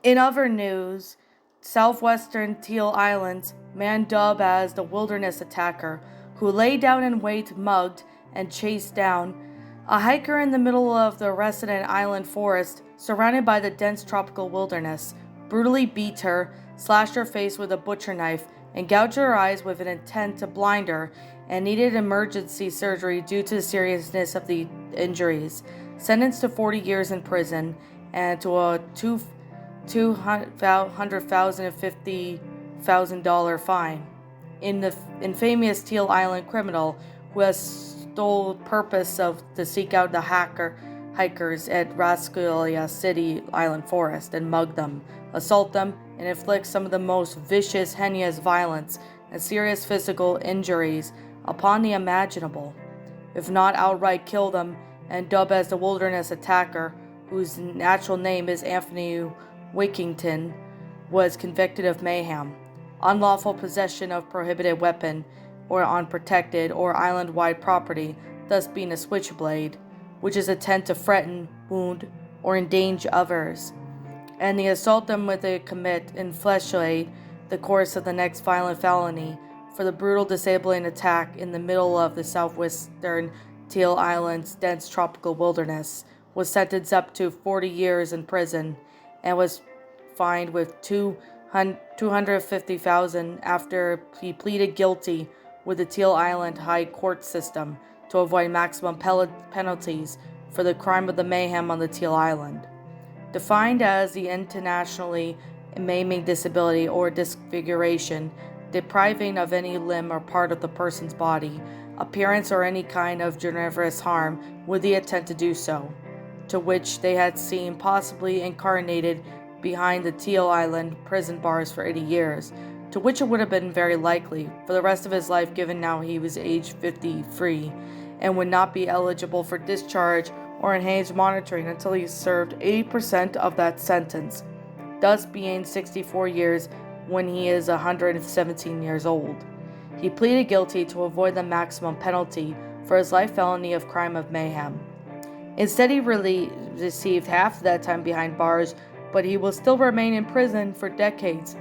In other news, southwestern Teal Islands, man dubbed as the Wilderness Attacker, who lay down in wait, mugged, and chased down a hiker in the middle of the resident island forest, surrounded by the dense tropical wilderness, brutally beat her, slashed her face with a butcher knife, and gouged her eyes with an intent to blind her, and needed emergency surgery due to the seriousness of the injuries. Sentenced to 40 years in prison and to a $250,000 and $50,000 fine. In the infamous Teal Island criminal who has sole purpose of to seek out the hikers at Rascalia City Island Forest and mug them, assault them, and inflict some of the most vicious, heinous violence and serious physical injuries upon the imaginable, if not outright kill them, and dubbed as the Wilderness Attacker, whose natural name is Anthony Wickington, was convicted of mayhem, unlawful possession of prohibited weapon, or unprotected or island-wide property, thus being a switchblade, which is intent to threaten, wound, or endanger others, and the assault them with a commit in fleshblade the course of the next violent felony for the brutal disabling attack in the middle of the southwestern Teal Islands' dense tropical wilderness, was sentenced up to 40 years in prison, and was fined with $250,000 after he pleaded guilty with the Teal Island High Court system to avoid maximum penalties for the crime of the mayhem on the Teal Island. Defined as the internationally maiming disability or disfiguration, depriving of any limb or part of the person's body, appearance, or any kind of grievous harm with the intent to do so, to which they had seen possibly incarnated behind the Teal Island prison bars for 80 years, to which it would have been very likely for the rest of his life, given now he was age 53 and would not be eligible for discharge or enhanced monitoring until he served 80% of that sentence, thus being 64 years when he is 117 years old. He pleaded guilty to avoid the maximum penalty for his life felony of crime of mayhem. Instead, he received half of that time behind bars, but he will still remain in prison for decades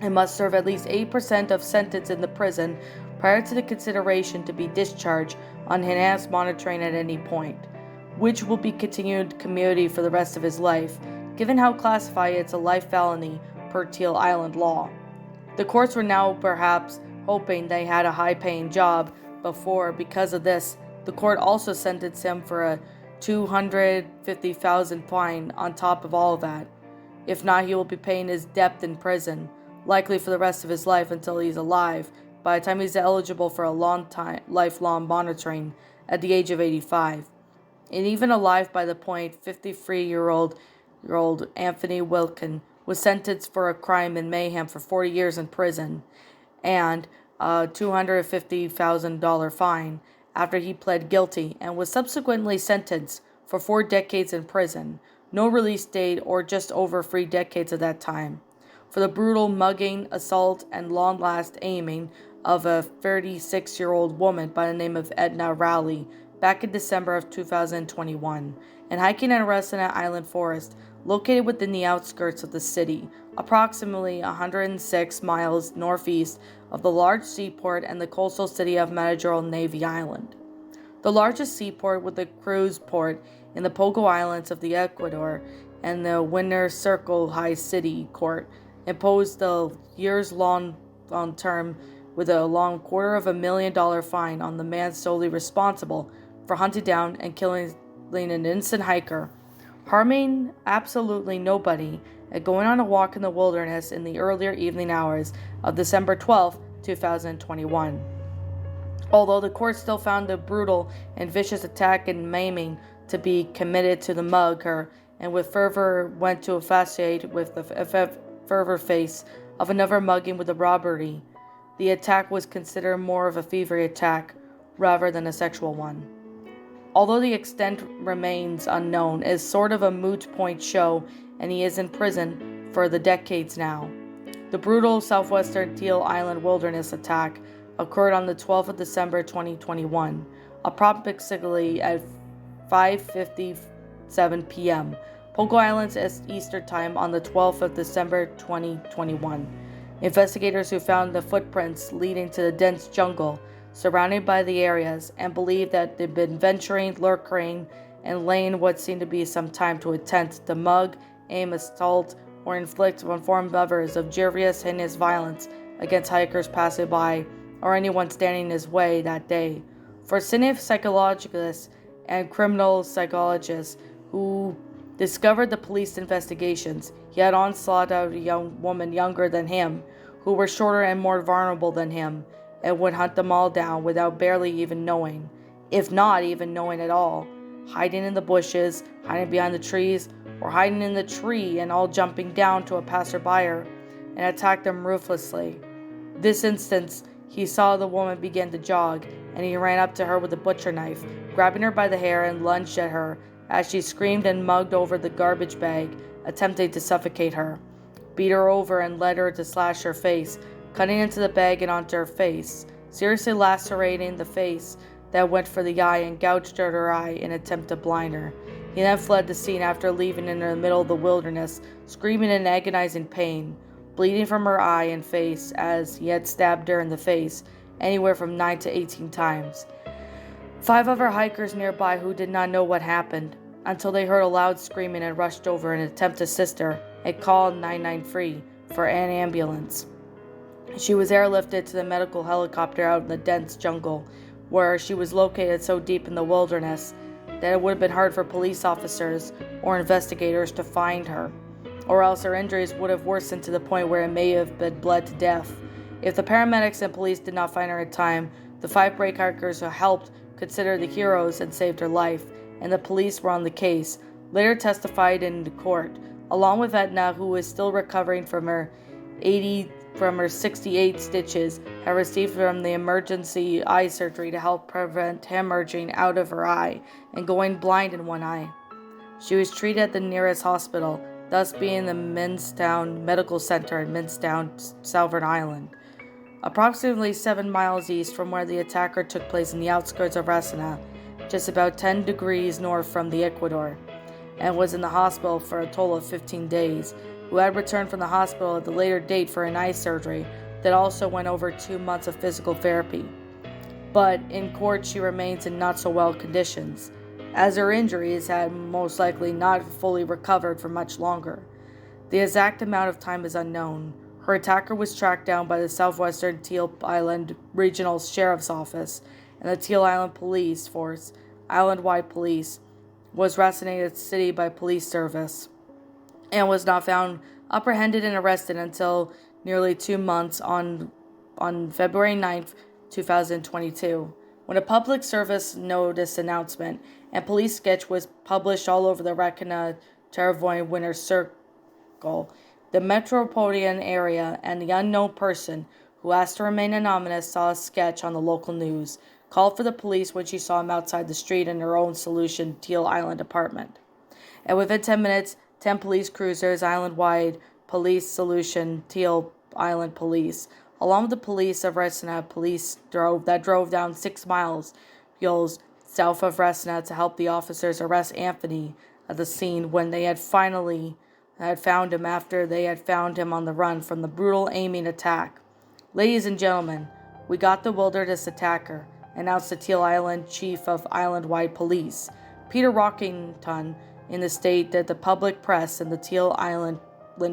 and must serve at least 8% of sentence in the prison prior to the consideration to be discharged on enhanced monitoring at any point, which will be continued community for the rest of his life, given how classified it's a life felony per Teal Island law. The courts were now perhaps hoping they had a high-paying job before. Because of this, the court also sentenced him for a $250,000 fine on top of all of that. If not, he will be paying his debt in prison, likely for the rest of his life until he's alive, by the time he's eligible for a lifelong monitoring at the age of 85. And even alive by the point, 53-year-old Anthony Wilkin was sentenced for a crime in mayhem for 40 years in prison and a $250,000 fine after he pled guilty, and was subsequently sentenced for 4 decades in prison, no release date, or just over 3 decades of that time, for the brutal mugging, assault, and long-last aiming of a 36-year-old woman by the name of Edna Rowley back in December of 2021, and hiking in a resident island forest located within the outskirts of the city, approximately 106 miles northeast of the large seaport and the coastal city of Madrigal Navy Island. The largest seaport with a cruise port in the Pogo Islands of the Ecuador, and the Winter Circle High City Court imposed a years-long term with a long $250,000 fine on the man solely responsible for hunting down and killing an innocent hiker, harming absolutely nobody, and going on a walk in the wilderness in the earlier evening hours of December 12, 2021. Although the court still found the brutal and vicious attack and maiming to be committed to the mugger, and with fervor went to associate with the fervor face of another mugging with a robbery, the attack was considered more of a thievery attack rather than a sexual one. Although the extent remains unknown, it is sort of a moot point show, and he is in prison for the decades now. The brutal southwestern Teal Island wilderness attack occurred on the 12th of December 2021, approximately at 5:57 p.m., Pogo Island's Easter time on the 12th of December 2021. Investigators who found the footprints leading to the dense jungle surrounded by the areas and believed that they'd been venturing, lurking, and laying what seemed to be some time to attempt to mug, aim, assault, or inflict on others of grievous, heinous violence against hikers passing by or anyone standing in his way that day. For senior psychologists and criminal psychologists who discovered the police investigations, he had onslaught of a young woman younger than him, who were shorter and more vulnerable than him, and would hunt them all down without barely even knowing, if not even knowing at all, hiding in the bushes, hiding behind the trees, or hiding in the tree and all jumping down to a passerby and attack them ruthlessly. This instance, he saw the woman begin to jog, and he ran up to her with a butcher knife, grabbing her by the hair and lunged at her as she screamed and mugged over the garbage bag, attempting to suffocate her. Beat her over and led her to slash her face, cutting into the bag and onto her face, seriously lacerating the face that went for the eye and gouged at her eye in an attempt to blind her. He then fled the scene after leaving in the middle of the wilderness, screaming in agonizing pain, bleeding from her eye and face as he had stabbed her in the face anywhere from 9 to 18 times. 5 other hikers nearby who did not know what happened until they heard a loud screaming and rushed over in an attempt to assist her and called 993 for an ambulance. She was airlifted to the medical helicopter out in the dense jungle, where she was located so deep in the wilderness that it would have been hard for police officers or investigators to find her, or else her injuries would have worsened to the point where it may have been bled to death. If the paramedics and police did not find her in time, the 5 break hikers who helped considered the heroes and saved her life, and the police were on the case, later testified in the court, along with Edna, who is still recovering from her 68 stitches had received from the emergency eye surgery to help prevent hemorrhaging out of her eye and going blind in one eye. She was treated at the nearest hospital, thus being the Minstown Medical Center in Minstown, Southern Ireland, approximately 7 miles east from where the attacker took place in the outskirts of Resina, just about 10 degrees north from the Ecuador, and was in the hospital for a total of 15 days, who had returned from the hospital at the later date for an eye surgery that also went over 2 months of physical therapy. But in court she remains in not so well conditions, as her injuries had most likely not fully recovered for much longer. The exact amount of time is unknown. Her attacker was tracked down by the Southwestern Teal Island Regional Sheriff's Office, and the Teal Island Police Force, island-wide police, was Resina City by police service, and was not found, apprehended, and arrested until nearly 2 months on February 9th, 2022, when a public service notice announcement and police sketch was published all over the Rakana Teravoin Winter Circle, the metropolitan area, and the unknown person, who asked to remain anonymous, saw a sketch on the local news, called for the police when she saw him outside the street in her own Solution Teal Island apartment. And within 10 minutes, 10 police cruisers, island-wide police Solution Teal Island Police, along with the police of Resina police drove down 6 miles south of Resina to help the officers arrest Anthony at the scene when they had found him after they had found him on the run from the brutal aiming attack. "Ladies and gentlemen, we got the wilderness attacker," announced the Teal Island Chief of Island-wide Police, Peter Rockington, in the state that the public press and the Teal Island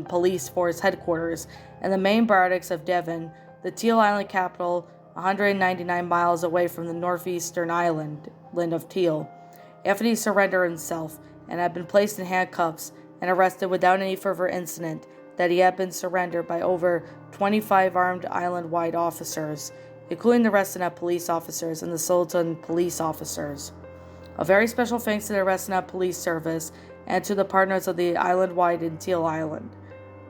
Police Force headquarters and the main barracks of Devon, the Teal Island capital, 199 miles away from the northeastern island of Teal. Anthony surrendered himself and had been placed in handcuffs and arrested without any further incident, that he had been surrendered by over 25 armed island-wide officers, including the Resina police officers and the Sultan police officers. A very special thanks to the Resina Police Service and to the partners of the island-wide in Teal Island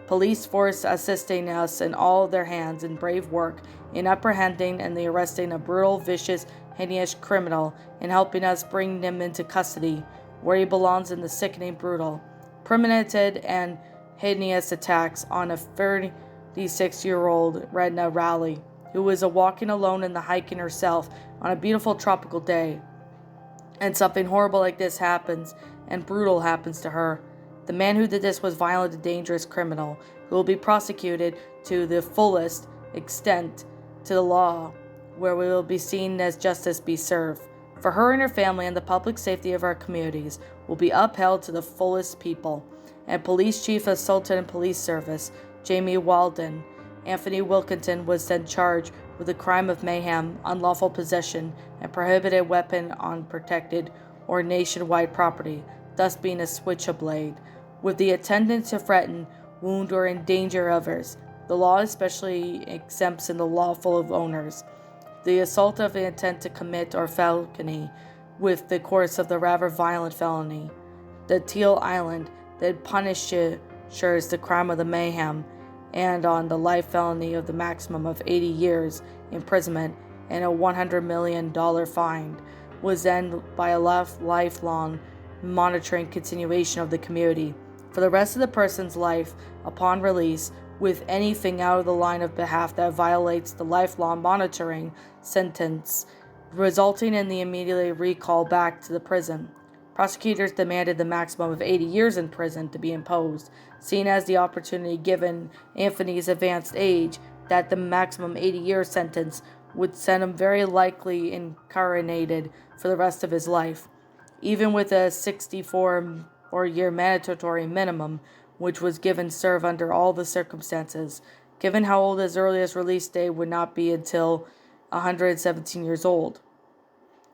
Police Force assisting us in all of their hands in brave work in apprehending and the arresting a brutal, vicious, heinous criminal and helping us bring him into custody, where he belongs in the sickening, brutal, premeditated, and heinous attacks on a 36-year-old Redna Raleigh, who was walking alone in the hiking herself on a beautiful tropical day. And something horrible like this happens, and brutal happens to her. The man who did this was a violent and dangerous criminal who will be prosecuted to the fullest extent to the law, where we will be seen as justice be served. For her and her family and the public safety of our communities will be upheld to the fullest people. And Police Chief of Sultan Police Service, Jamie Walden, Anthony Wilkinson, was then charged with the crime of mayhem, unlawful possession, and prohibited weapon on protected or nationwide property, thus being a switch-a-blade, with the intent to threaten, wound, or endanger others. The law especially exempts in the lawful of owners the assault of the intent to commit or felony with the course of the rather violent felony. The Teal Island that punishes the crime of the mayhem and on the life felony of the maximum of 80 years imprisonment and a $100 million fine was then by a lifelong monitoring continuation of the community for the rest of the person's life upon release with anything out of the line of behalf that violates the lifelong monitoring sentence, resulting in the immediate recall back to the prison. Prosecutors demanded the maximum of 80 years in prison to be imposed, seeing as the opportunity given Anthony's advanced age that the maximum 80-year sentence would send him very likely incarcerated for the rest of his life, even with a 64-year mandatory minimum, which was given serve under all the circumstances, given how old his earliest release date would not be until 117 years old.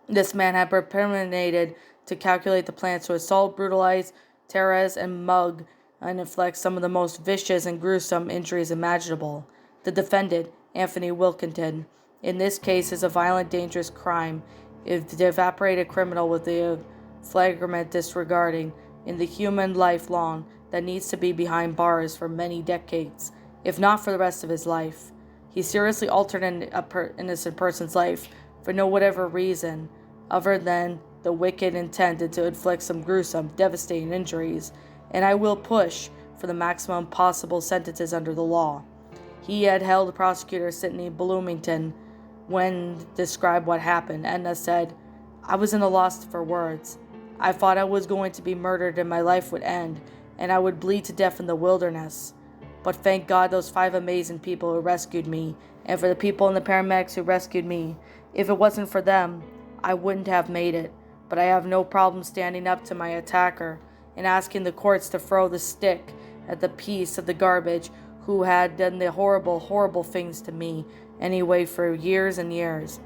This man had premeditated to calculate the plans to assault, brutalize, terrorize, and mug and inflict some of the most vicious and gruesome injuries imaginable. The defendant, Anthony Wilkinson, in this case is a violent, dangerous crime, if the evaporated criminal with the flagrant disregarding in the human life long that needs to be behind bars for many decades, if not for the rest of his life. He seriously altered an innocent person's life for no whatever reason other than the wicked intent to inflict some gruesome, devastating injuries, and I will push for the maximum possible sentences under the law. He had held prosecutor Sidney Bloomington when described what happened. Edna said, "I was in a loss for words. I thought I was going to be murdered and my life would end, and I would bleed to death in the wilderness. But thank God those 5 amazing people who rescued me, and for the people and the paramedics who rescued me. If it wasn't for them, I wouldn't have made it. But I have no problem standing up to my attacker and asking the courts to throw the stick at the piece of the garbage who had done the horrible, horrible things to me anyway for years and years.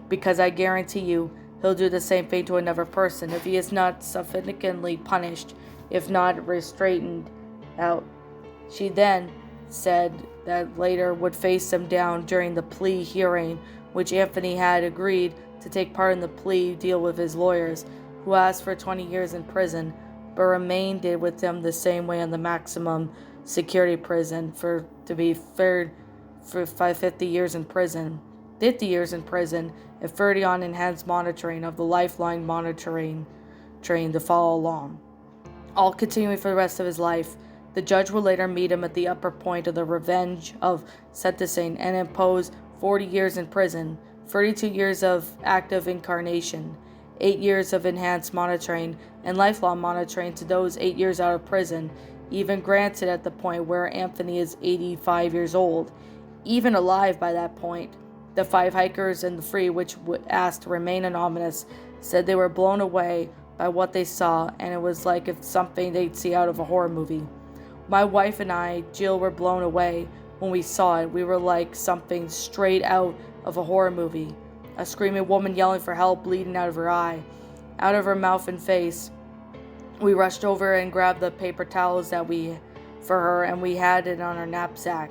Because I guarantee you, he'll do the same thing to another person if he is not sufficiently punished, if not restrained out." She then said that later would face him down during the plea hearing, which Anthony had agreed to take part in the plea deal with his lawyers, who asked for 20 years in prison, but remained with him the same way in the maximum security prison to be fair for 50 years in prison, 50 years in prison, and 30 on enhanced monitoring of the lifeline monitoring train to follow along, all continuing for the rest of his life. The judge would later meet him at the upper point of the revenge of sentencing and impose 40 years in prison, 32 years of active incarnation, 8 years of enhanced monitoring, and lifelong monitoring to those 8 years out of prison, even granted at the point where Anthony is 85 years old, even alive by that point. The 5 hikers and the 3 which asked to remain anonymous said they were blown away by what they saw, and it was like if something they'd see out of a horror movie. My wife and I, Jill, were blown away when we saw it. We were like something straight out of a horror movie. A screaming woman yelling for help, bleeding out of her eye, out of her mouth and face. We rushed over and grabbed the paper towels for her, and we had it on our knapsack,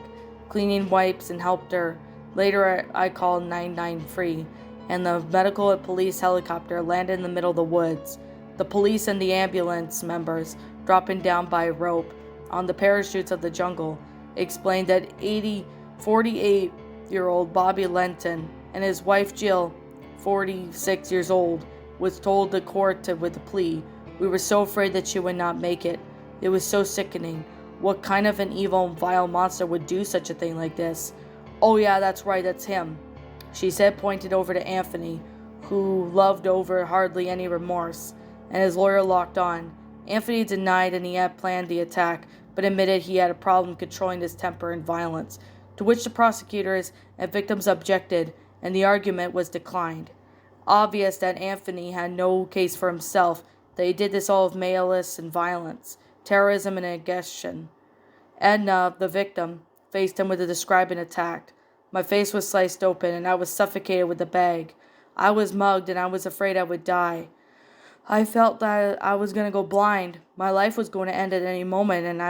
cleaning wipes, and helped her. Later, I called 993, and the medical and police helicopter landed in the middle of the woods. The police and the ambulance members, dropping down by rope on the parachutes of the jungle, explained that 48-year-old Bobby Lenton and his wife Jill, 46 years old, was told the court with the plea, "We were so afraid that she would not make it. It was so sickening. What kind of an evil and vile monster would do such a thing like this?" "Oh yeah, that's right, that's him," she said, pointed over to Anthony, who loved over hardly any remorse, and his lawyer locked on. Anthony denied and he had planned the attack, but admitted he had a problem controlling his temper and violence, to which the prosecutors and victims objected, and the argument was declined. Obvious that Anthony had no case for himself, that he did this all of malice and violence, terrorism and aggression. Edna, the victim, faced him with a described and attacked. My face was sliced open, and I was suffocated with the bag. I was mugged, and I was afraid I would die. I felt that I was going to go blind. My life was going to end at any moment, and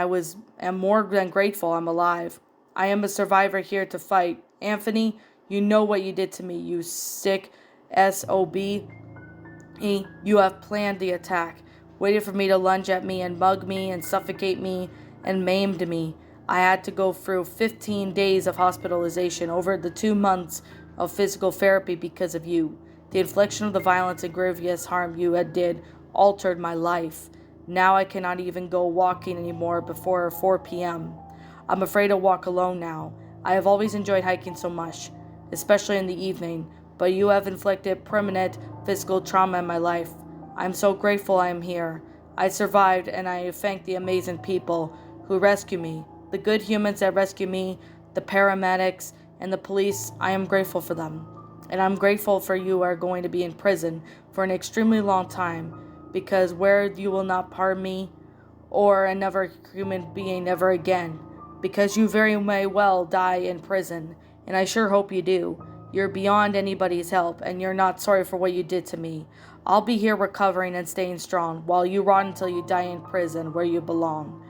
am more than grateful I'm alive. I am a survivor here to fight. Anthony, you know what you did to me, you sick SOB. You have planned the attack, waited for me to lunge at me and mug me and suffocate me and maimed me. I had to go through 15 days of hospitalization over the 2 months of physical therapy because of you. The infliction of the violence and grievous harm you had did altered my life. Now I cannot even go walking anymore before 4 p.m. I'm afraid to walk alone now. I have always enjoyed hiking so much, especially in the evening, but you have inflicted permanent physical trauma in my life. I am so grateful I am here. I survived, and I thank the amazing people who rescued me, the good humans that rescued me, the paramedics, and the police. I am grateful for them. And I'm grateful for you are going to be in prison for an extremely long time, because where you will not pardon me or another human being ever again, because you very may well die in prison, and I sure hope you do. You're beyond anybody's help, and you're not sorry for what you did to me. I'll be here recovering and staying strong, while you rot until you die in prison where you belong.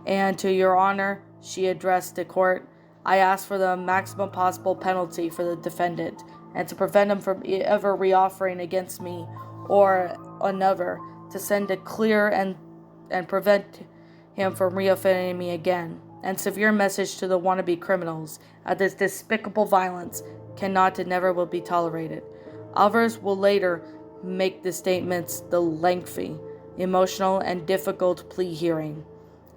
And to your honor, she addressed the court, I ask for the maximum possible penalty for the defendant, and to prevent him from ever reoffering against me or another, to send a clear and prevent him from reoffending me again. And severe message to the wannabe criminals, this despicable violence cannot and never will be tolerated. Others will later make the statements the lengthy, emotional, and difficult plea hearing.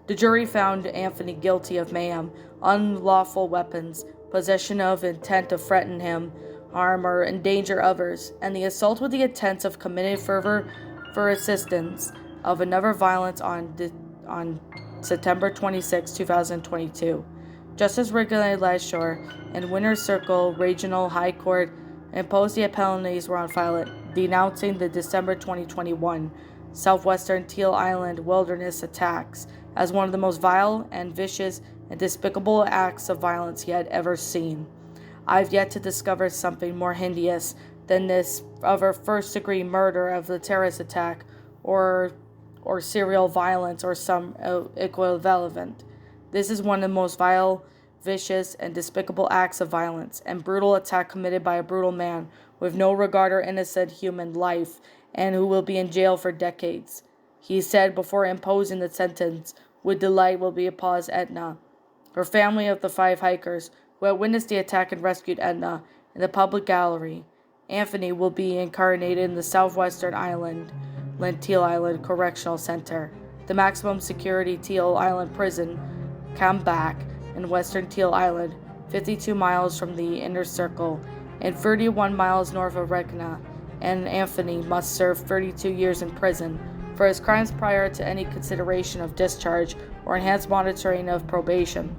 The jury found Anthony guilty of mayhem, unlawful weapons, possession of intent to threaten him, harm, or endanger others, and the assault with the intent of committing for assistance of another violence on September 26, 2022. Justice Wrigley Lashore and Winter Circle Regional High Court imposed the penalties were on file, denouncing the December 2021 Southwestern Teal Island wilderness attacks as one of the most vile and vicious and despicable acts of violence he had ever seen. I've yet to discover something more hideous than this other first-degree murder of the terrorist attack or serial violence or some equivalent. This is one of the most vile, vicious, and despicable acts of violence and brutal attack committed by a brutal man with no regard or innocent human life and who will be in jail for decades. He said before imposing the sentence, with delight will be upon Edna, her family of the 5 hikers who had witnessed the attack and rescued Edna in the public gallery. Anthony will be incarcerated in the Southwestern Teal Island Correctional Center, the maximum security Teal Island prison, Camback, in Western Teal Island, 52 miles from the Inner Circle and 31 miles north of Regina, and Anthony must serve 32 years in prison for his crimes prior to any consideration of discharge or enhanced monitoring of probation.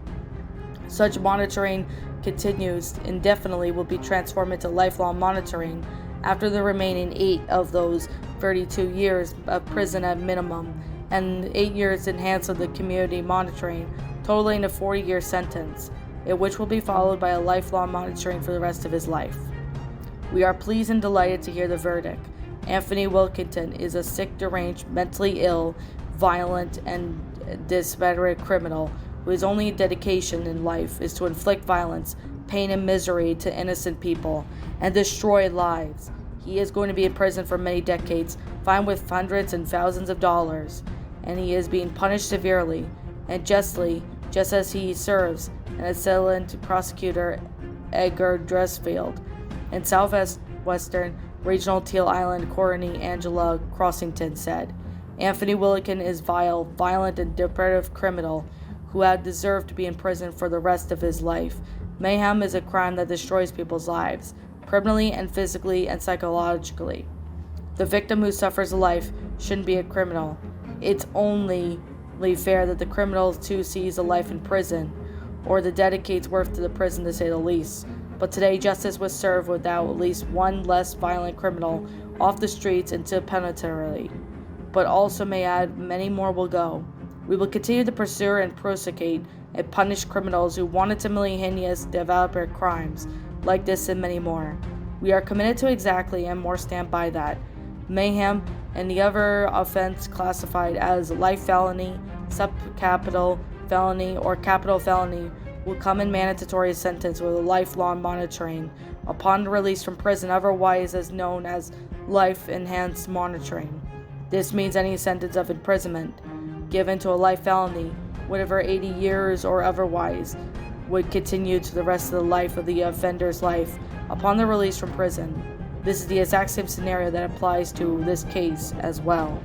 Such monitoring continues indefinitely will be transformed into lifelong monitoring after the remaining 8 of those 32 years of prison at minimum and 8 years enhanced of the community monitoring, totaling a 40-year sentence, which will be followed by a lifelong monitoring for the rest of his life. We are pleased and delighted to hear the verdict. Anthony Wilkinson is a sick, deranged, mentally ill, violent, and desperate criminal whose only dedication in life is to inflict violence, pain, and misery to innocent people and destroy lives. He is going to be in prison for many decades, fined with hundreds and thousands of dollars, and he is being punished severely and justly, just as he serves an excellent prosecutor, Edgar Dressfield, and Southwestern Regional Teal Island Coroner Angela Crossington said. Anthony Wilkin is vile, violent, and depraved criminal who had deserved to be in prison for the rest of his life. Mayhem is a crime that destroys people's lives, permanently and physically and psychologically. The victim who suffers a life shouldn't be a criminal. It's only fair that the criminal too sees a life in prison, or the dedicates worth to the prison to say the least. But today justice was served without at least one less violent criminal off the streets into the penitentiary. But also may add, many more will go. We will continue to pursue and prosecute and punish criminals who wantonly heinous develop crimes like this and many more. We are committed to exactly and more stand by that. Mayhem and the other offense classified as life felony, subcapital felony, or capital felony will come in mandatory sentence with a lifelong monitoring upon release from prison, otherwise as known as life enhanced monitoring. This means any sentence of imprisonment given to a life felony, whatever 80 years or otherwise, would continue to the rest of the life of the offender's life upon the release from prison. This is the exact same scenario that applies to this case as well.